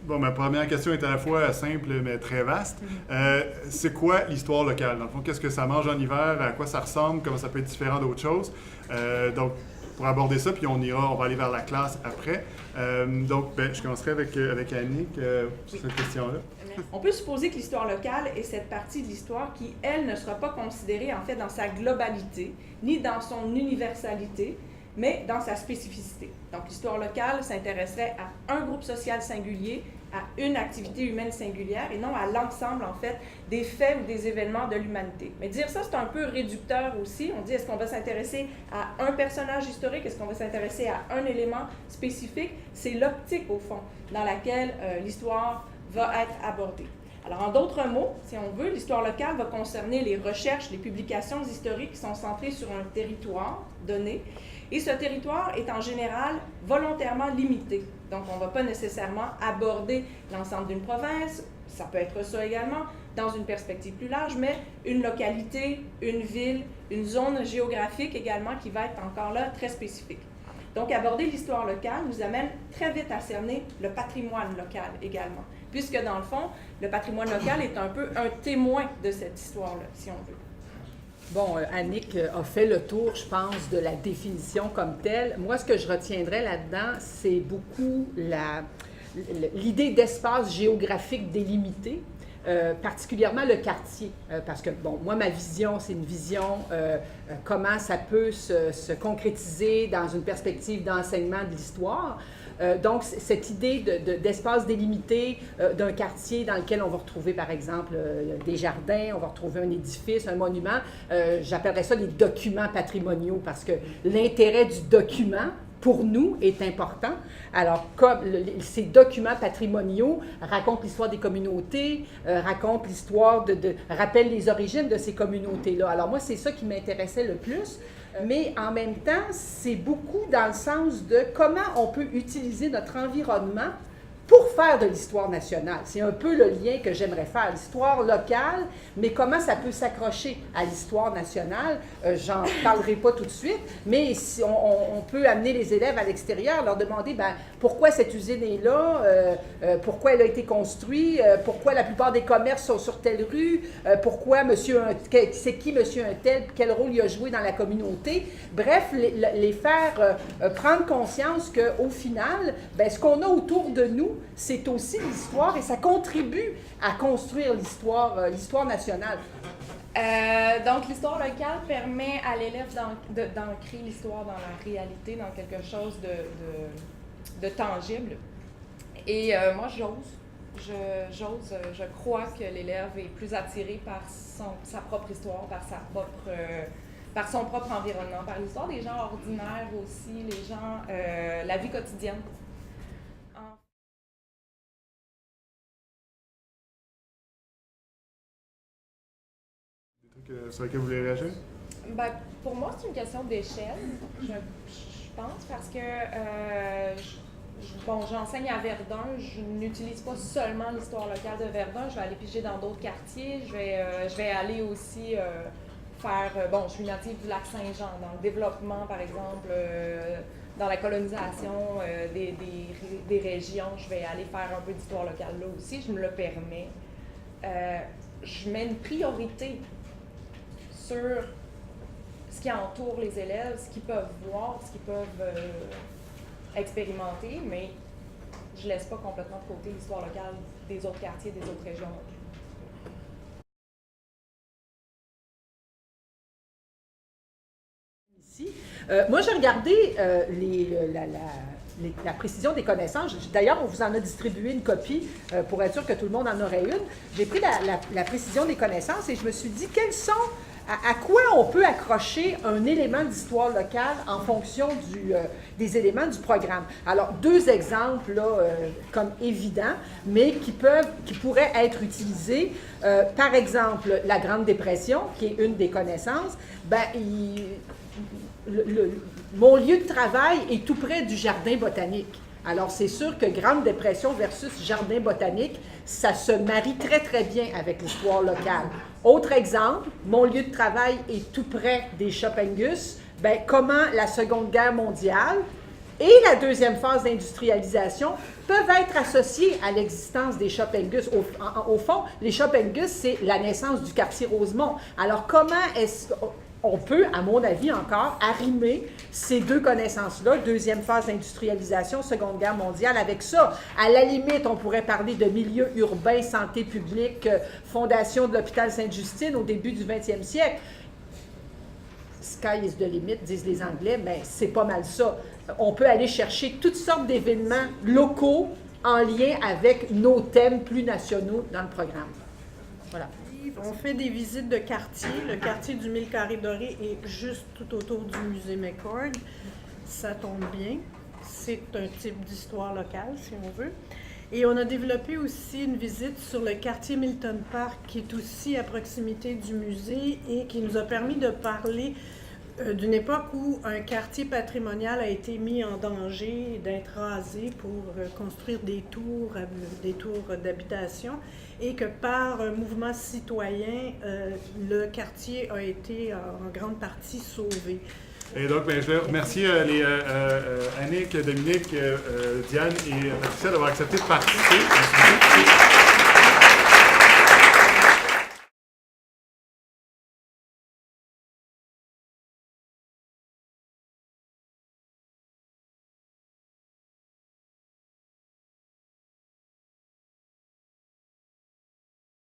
Bon, ma première question est à la fois simple mais très vaste. C'est quoi l'histoire locale? Dans le fond, qu'est-ce que ça mange en hiver? À quoi ça ressemble? Comment ça peut être différent d'autres choses? Donc, pour aborder ça, puis on va aller vers la classe après. Donc, je commencerai avec Annick sur cette question-là. On peut supposer que l'histoire locale est cette partie de l'histoire qui, elle, ne sera pas considérée en fait dans sa globalité, ni dans son universalité, mais dans sa spécificité. Donc, l'histoire locale s'intéresserait à un groupe social singulier, à une activité humaine singulière, et non à l'ensemble, en fait, des faits ou des événements de l'humanité. Mais dire ça, c'est un peu réducteur aussi. On dit, est-ce qu'on va s'intéresser à un personnage historique? Est-ce qu'on va s'intéresser à un élément spécifique? C'est l'optique, au fond, dans laquelle l'histoire va être abordée. Alors, en d'autres mots, si on veut, l'histoire locale va concerner les recherches, les publications historiques qui sont centrées sur un territoire donné. Et ce territoire est en général volontairement limité. Donc, on ne va pas nécessairement aborder l'ensemble d'une province, ça peut être ça également, dans une perspective plus large, mais une localité, une ville, une zone géographique également qui va être encore là très spécifique. Donc, aborder l'histoire locale nous amène très vite à cerner le patrimoine local également, puisque dans le fond, le patrimoine local est un peu un témoin de cette histoire-là, si on veut. Bon, Annick a fait le tour, je pense, de la définition comme telle. Moi, ce que je retiendrai là-dedans, c'est beaucoup l'idée d'espace géographique délimité, particulièrement le quartier. Parce que, bon, moi, ma vision, c'est une vision comment ça peut se concrétiser dans une perspective d'enseignement de l'histoire. Donc, cette idée d'espace délimité d'un quartier dans lequel on va retrouver, par exemple, des jardins, on va retrouver un édifice, un monument, j'appellerais ça des documents patrimoniaux parce que l'intérêt du document, pour nous, est important. Alors, comme ces documents patrimoniaux racontent l'histoire des communautés, racontent l'histoire rappellent les origines de ces communautés-là. Alors, moi, c'est ça qui m'intéressait le plus. Mais en même temps, c'est beaucoup dans le sens de comment on peut utiliser notre environnement pour faire de l'histoire nationale. C'est un peu le lien que j'aimerais faire, l'histoire locale, mais comment ça peut s'accrocher à l'histoire nationale, j'en parlerai pas tout de suite, mais si on peut amener les élèves à l'extérieur, leur demander pourquoi cette usine est là, pourquoi elle a été construite, pourquoi la plupart des commerces sont sur telle rue, pourquoi c'est qui monsieur un tel, quel rôle il a joué dans la communauté. Bref, les faire prendre conscience qu'au final, ce qu'on a autour de nous, c'est aussi l'histoire et ça contribue à construire l'histoire nationale. Donc, l'histoire locale permet à l'élève d'ancrer l'histoire dans la réalité, dans quelque chose de tangible. Et moi, je crois que l'élève est plus attiré par sa propre histoire, par son propre environnement, par l'histoire des gens ordinaires aussi, les gens, la vie quotidienne. Sur lequel vous voulez réagir? Pour moi, c'est une question d'échelle, je pense, parce que j'enseigne à Verdun, je n'utilise pas seulement l'histoire locale de Verdun, je vais aller piger dans d'autres quartiers, je vais aller aussi je suis native du lac Saint-Jean, dans le développement, par exemple, dans la colonisation des régions, je vais aller faire un peu d'histoire locale là aussi, je me le permets. Je mets une priorité sur ce qui entoure les élèves, ce qu'ils peuvent voir, ce qu'ils peuvent expérimenter, mais je ne laisse pas complètement de côté l'histoire locale des autres quartiers, des autres régions. Ici, moi, j'ai regardé la précision des connaissances. D'ailleurs, on vous en a distribué une copie pour être sûr que tout le monde en aurait une. J'ai pris la précision des connaissances et je me suis dit à quoi on peut accrocher un élément d'histoire locale en fonction des éléments du programme. Alors, deux exemples là, comme évidents, mais qui pourraient être utilisés. Par exemple, la Grande Dépression, qui est une des connaissances, mon lieu de travail est tout près du jardin botanique. Alors, c'est sûr que Grande Dépression versus jardin botanique, ça se marie très, très bien avec l'histoire locale. Autre exemple, mon lieu de travail est tout près des Chopingus. Comment la Seconde Guerre mondiale et la deuxième phase d'industrialisation peuvent être associées à l'existence des Shop Angus. Au fond, les Shop Angus, c'est la naissance du quartier Rosemont. Alors, comment est-ce qu'on peut, à mon avis encore, arrimer ces deux connaissances-là, deuxième phase d'industrialisation, Seconde Guerre mondiale, avec ça? À la limite, on pourrait parler de milieu urbain, santé publique, fondation de l'hôpital Sainte-Justine au début du 20e siècle. Sky is the limit, disent les Anglais, mais c'est pas mal ça. On peut aller chercher toutes sortes d'événements locaux en lien avec nos thèmes plus nationaux dans le programme. Voilà. On fait des visites de quartier. Le quartier du 1000 Carrés Dorés est juste tout autour du musée McCord. Ça tombe bien. C'est un type d'histoire locale, si on veut. Et on a développé aussi une visite sur le quartier Milton Park, qui est aussi à proximité du musée et qui nous a permis de parler d'une époque où un quartier patrimonial a été mis en danger d'être rasé pour construire des tours d'habitation et que par un mouvement citoyen, le quartier a été en grande partie sauvé. Et donc, je vais remercier Annick, Dominique, Diane et Patricia d'avoir accepté de participer.